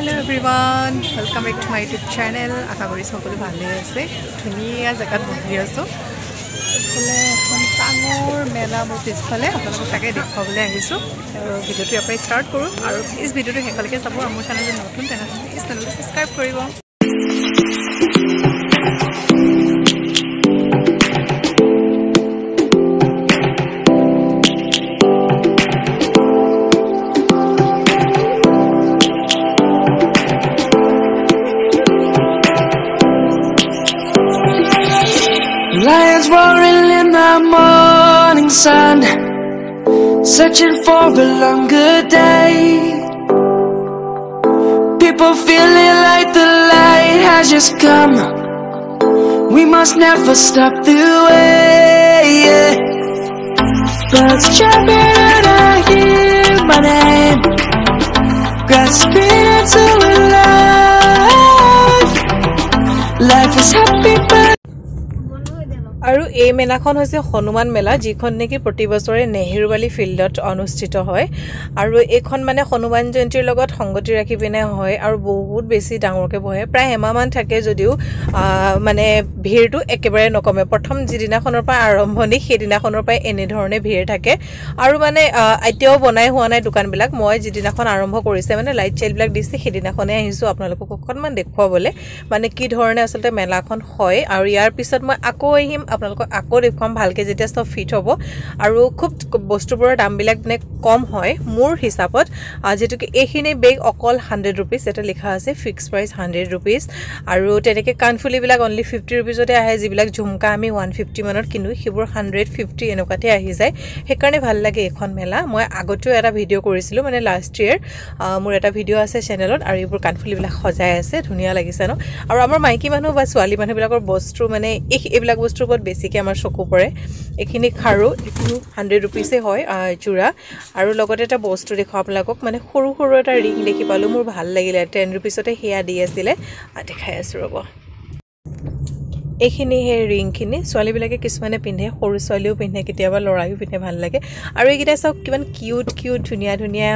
Hello everyone, welcome back to my YouTube channel. আশা কৰিছো সকলো ভালে আছে। ধুনীয়া জায়গাত বহি আছো। ফলে এখন ডাঙৰ মেলা মোৰ পিছফালে আপোনালোকক তাকে দেখুৱাবলৈ আহিছো। আৰু ভিডিওটো ইয়াৰ পৰা ষ্টাৰ্ট কৰো আৰু প্লিজ ভিডিওটো শেষলৈকে চাব আৰু মোৰ চেনেলটো নতুন তেনেহ'লে প্লিজ চেনেলটো সাবস্ক্ৰাইব কৰিব। Lions roaring in the morning sun, searching for a longer day. People feeling like the light has just come. We must never stop the way. Birds jumping and I hear my name, grasping into life. Life is happy but আৰু এই মেলাখন হৈছে হনুমান মেলা যিখন নেকি প্ৰতি বছৰে নেহেৰুবালি ফিল্ডত অনুষ্ঠিত হয় আৰু এইখন মানে হনুমান জয়ন্তীৰ লগত সংগতি ৰাখি পিনে হয় আৰু বহুত বেছি ডাঙৰকে বহে প্ৰায় এমাহমান থাকে যদিও মানে ভিৰটো একেবাৰে নকমে প্ৰথম যিদিনাখনৰ পৰা আৰম্ভণি সেইদিনাখনৰ পৰা এনে ধৰণে ভিৰ থাকে আৰু মানে এতিয়াও বনাই হোৱা নাই দোকানবিলাক মই যিদিনাখন আৰম্ভ কৰিছে মানে লাইট চাইটবিলাক দিছে সেইদিনাখনে আহিছো আপোনালোকক অকণমান দেখুৱাবলৈ মানে কি ধৰণে আসলে মেলাখন হয় আৰু ইয়াৰ পিছত মই আকৌ আহিম আপোনালোকক আকৌ দেখুৱাম ভালকে যেতিয়া সব ফিট হ'ব আৰু খুব বস্তুবোৰৰ দামবিলাক মানে কম হয় মোৰ হিচাপত যেটো কি এইখিনি বেগ অকল 100 रुपीस এটা লিখা আছে ফিক্স প্ৰাইস 100 रुपीस আৰু তেনেকে কানফুলিবিলাক অনলি 50 रुपीसতে আহে যিবিলাক ঝুমকা আমি 150 মানত কিনো হিবোৰ 150 এনেকুৱাতে আহি যায় হেকাৰণে ভাল লাগে এখন মেলা মই আগতেও এটা ভিডিও কৰিছিলো মানে লাষ্ট ইয়াৰ মোৰ এটা ভিডিও আছে চেনেলত আৰু এইবোৰ কানফুলিবিলাক সজাই আছে ধুনীয়া লাগিছে ন আৰু আমাৰ মাইকী মানুহ বা ছোৱালী মানুহবিলাকৰ বস্তু মানে এইবিলাক বস্তুৰ ওপৰত বেছিকে আমাৰ চকু পৰে এখিনি খাৰু এটো 100 रुपीस হয় চুৰা আৰু লগতে এটা বস্তু দেখো আপোনালোকক মানে সৰু সৰু এটা ৰিং দেখি পালো মোৰ ভাল লাগিলে 10 रुपीसতে হেয়া দি আছিল দেখাই আছো ৰব এইখিনি হে ৰিং খিনি ছোৱালী বিলাকে কিছুমানে পিন্ধে সৰু ছোৱালীও পিন্ধে কেতিয়াবা লৰাইও পিন্ধে ভাল লাগে আৰু এইকিটা সব কিমান কিউট কিউট ধুনিয়া ধুনিয়া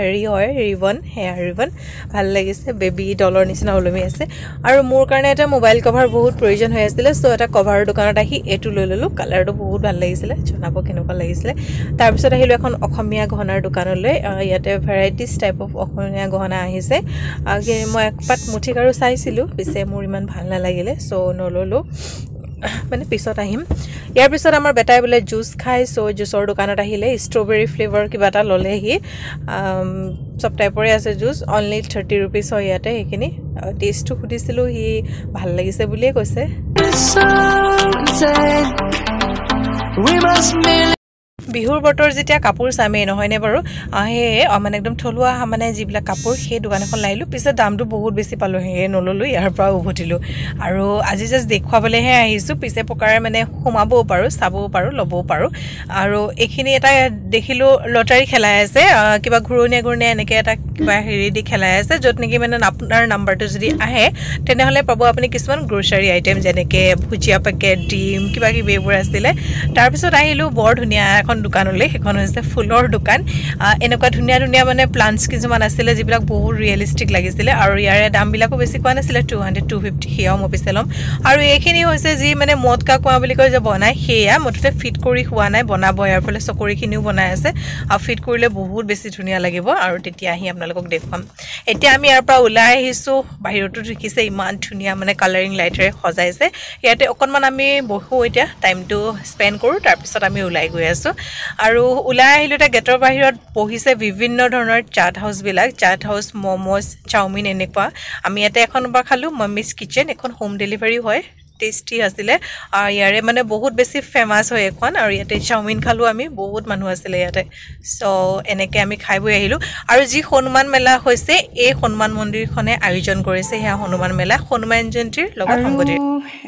হেৰি হয় ৰিবন হেয়াৰ ৰিবন ভাল লাগিছে বেবি ডলৰ নিচিনা ওলমি আছে আৰু মোৰ কাৰণে এটা মোবাইল কভাৰ বহুত প্ৰয়োজন হৈ আছিল সো এটা কভাৰৰ দোকানত আহি এটো লৈ ললো কালাৰটো বহুত ভাল লাগিছিল জনাব কেনেকুৱা লাগিছিল তাৰ পিছত আহিলো এখন অসমীয়া গহনাৰ দোকানলৈ ইয়াতে ভ্যাৰাইটিজ টাইপ অফ অসমীয়া গহনা আহিছে মই একপাত মুঠি কাৰো চাইছিলো পিছে মোৰ ইমান ভাল নালাগিলে সো নললো মানে পিছত আহিম ইয়াৰ পিছত আমাৰ বেটাই বলে জুস খাই সো জুসৰ দোকানত আহিলে ষ্ট্ৰবেৰী ফ্লেভাৰ কিবাটা ললেহি সব টাইপৰে আছে জুস অনলি 30 रुपीस হয় ইয়াতে এইখিনি টেষ্টটো খুদিছিলো হি ভাল লাগিছে বুলিয়ে কৈছে বিহুৰ বতৰ যেতিয়া কাপোৰ সামে নহয়নে বাৰু আহে মানে একদম থলুৱা মানে যিবিলাক কাপোৰ সেই দোকান এখন লাইলো পিছে দামটো বহুত বেছি পালো হে নললো ইয়াৰ পৰা উভতিলো আৰু আজি জাস্ট দেখুৱাবলৈ হে আহিছো পিছে পকাৰে মানে সোমাবও পাৰো চাবও পাৰো লবও পাৰো আৰু এইখিনি এটা দেখিলো লটাৰী খেলাই আছে কিবা ঘুৰণীয়া এনেকে এটা কিবা হেৰি দি খেলাই আছে যত নেকি মানে আপোনাৰ নাম্বাৰটো যদি আহে তেনেহলে পাব আপুনি কিছুমান গ্ৰোচাৰী আইটেম যেনেকে ভুজিয়া পেকেট ডিম কিবা কিবি এইবোৰ আছিল তাৰ পিছত আহিলো বৰ ধুনীয়া এখন দোকানলৈ এখন হৈছে ফুলৰ দোকান এনেকুৱা ধুনীয়া ধুনীয়া মানে প্লান্টস কিছুমান আছিল যিবিলাক বহুত ৰিয়েলিস্টিক লাগিছিল আৰু ইয়াৰে দামবিলাকো বেছি কোৱা নাছিল 200 250 হিয়া মই পিছলম আৰু এইখিনি হৈছে যি মানে মদকা কোৱা বুলি কয় যে বনাই হেয়া মততে ফিট কৰি হোৱা নাই বনাব ইয়াৰ ফলে চকৰিখিনিও বনাই আছে আৰু ফিট কৰিলে বহুত বেছি ধুনীয়া লাগিব আৰু তেতিয়া আহি আপোনালোকক দেখুৱাম এতিয়া আমি ইয়াৰ পৰা ওলাই আহিছো বাহিৰটো দেখিছে ইমান ধুনীয়া মানে কালাৰিং লাইটেৰে সজাইছে ইয়াতে অকনমান আমি বহো এতিয়া টাইমটো স্পেন্ড কৰো তাৰ পিছত আমি ওলাই গৈ আছো আৰু উলাই আহিলতে গেটৰ বাহিৰত বহিছে বিভিন্ন ধৰণৰ চাট হাউস বিলাক চাট হাউস মোমোস চাওমিন এনেকুৱা আমি ইয়াতে এখন বা খালো মম্মিজ কিচেন এখন হোম ডেলিভাৰী হয় টেস্টি আছিল ইয়াৰে মানে বহুত বেছি ফেমাস হয় এখন আৰু ইয়াতে চাওমিন খালো আমি বহুত মানুহ আছিল ইয়াতে সো এনেকে আমি খাই বৈ আহিলো আৰু যি হনুমান মেলা হৈছে এই হনুমান মন্দিৰখনে আয়োজন কৰিছে হেয়া হনুমান মেলা হনুমান জয়ন্তীৰ লগত সংগতি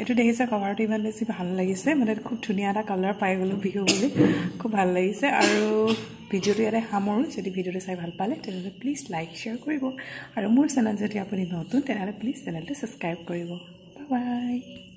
এটো দেখিছে কভাৰটো ইমান বেছি ভাল লাগিছে মানে খুব ধুনীয়া এটা কালাৰ পাই গলো বিহু বুলি খুব ভাল লাগিছে আৰু ভিডিওটো ইয়াতে সামৰো যদি ভিডিওটো চাই ভাল পালে তেনে প্লিজ লাইক শেয়াৰ কৰিব আৰু মোৰ চেনেল যদি আপুনি নতুন তেনে প্লিজ চেনেলটো সাবস্ক্ৰাইব কৰিব বাই বাই